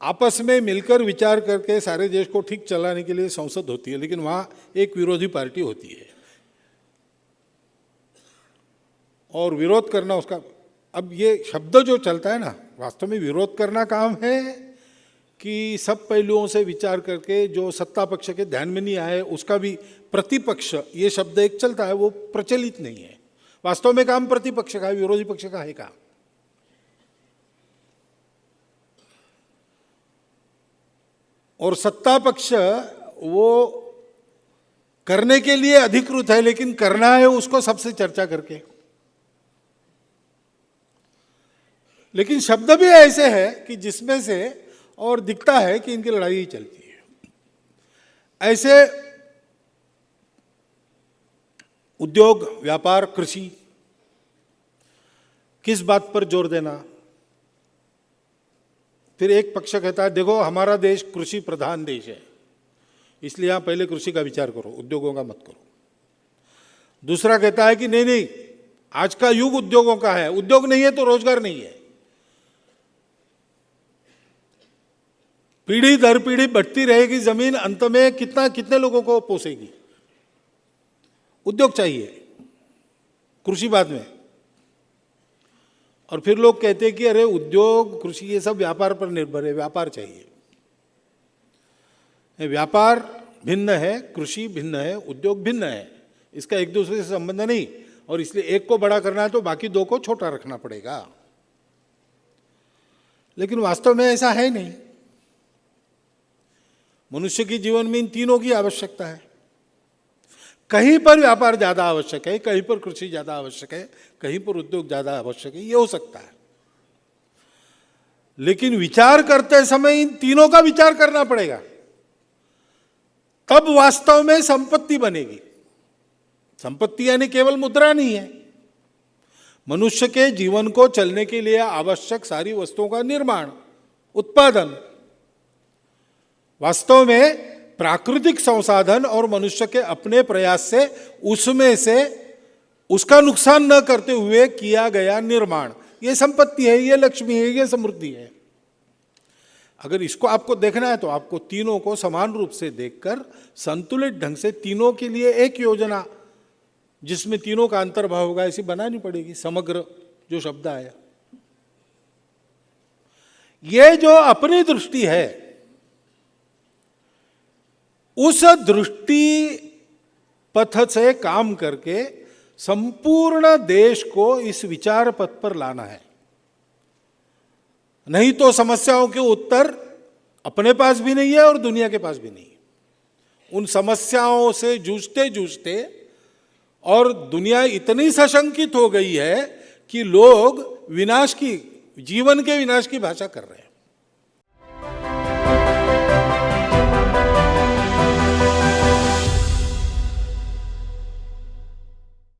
आपस में मिलकर विचार करके सारे देश को ठीक चलाने के लिए संसद होती है, लेकिन वहाँ एक विरोधी पार्टी होती है और विरोध करना उसका। अब ये शब्द जो चलता है ना, वास्तव में विरोध करना काम है कि सब पहलुओं से विचार करके जो सत्ता पक्ष के ध्यान में नहीं आए उसका भी प्रतिपक्ष, ये शब्द एक चलता है, वो प्रचलित नहीं है। वास्तव में काम प्रतिपक्ष का है, विरोधी पक्ष का है काम। और सत्ता पक्ष वो करने के लिए अधिकृत है, लेकिन करना है उसको सबसे चर्चा करके। लेकिन शब्द भी ऐसे है कि जिसमें से और दिखता है कि इनकी लड़ाई ही चलती है। ऐसे उद्योग, व्यापार, कृषि, किस बात पर जोर देना? फिर एक पक्ष कहता है देखो हमारा देश कृषि प्रधान देश है, इसलिए यहां पहले कृषि का विचार करो, उद्योगों का मत करो। दूसरा कहता है कि नहीं नहीं, आज का युग उद्योगों का है, उद्योग नहीं है तो रोजगार नहीं है। पीढ़ी दर पीढ़ी बढ़ती रहेगी जमीन, अंत में कितने लोगों को पोसेगी? उद्योग चाहिए, कृषि बाद में। और फिर लोग कहते हैं कि अरे उद्योग, कृषि ये सब व्यापार पर निर्भर है, व्यापार चाहिए। व्यापार भिन्न है, कृषि भिन्न है, उद्योग भिन्न है, इसका एक दूसरे से संबंध नहीं। और इसलिए एक को बड़ा करना है तो बाकी दो को छोटा रखना पड़ेगा। लेकिन वास्तव में ऐसा है नहीं। मनुष्य के जीवन में इन तीनों की आवश्यकता है। कहीं पर व्यापार ज्यादा आवश्यक है, कहीं पर कृषि ज्यादा आवश्यक है, कहीं पर उद्योग ज्यादा आवश्यक है, ये हो सकता है। लेकिन विचार करते समय इन तीनों का विचार करना पड़ेगा, तब वास्तव में संपत्ति बनेगी। संपत्ति यानी केवल मुद्रा नहीं है, मनुष्य के जीवन को चलने के लिए आवश्यक सारी वस्तुओं का निर्माण, उत्पादन। वास्तव में प्राकृतिक संसाधन और मनुष्य के अपने प्रयास से उसमें से उसका नुकसान न करते हुए किया गया निर्माण, ये संपत्ति है, ये लक्ष्मी है, ये समृद्धि है। अगर इसको आपको देखना है तो आपको तीनों को समान रूप से देखकर संतुलित ढंग से तीनों के लिए एक योजना जिसमें तीनों का अंतर्भाव होगा ऐसी बनानी पड़ेगी। समग्र जो शब्द आया, ये जो अपनी दृष्टि है, उस दृष्टि पथ से काम करके संपूर्ण देश को इस विचार पथ पर लाना है। नहीं तो समस्याओं के उत्तर अपने पास भी नहीं है और दुनिया के पास भी नहीं है। उन समस्याओं से जूझते जूझते और दुनिया इतनी सशंकित हो गई है कि लोग विनाश की, जीवन के विनाश की भाषा कर रहे हैं।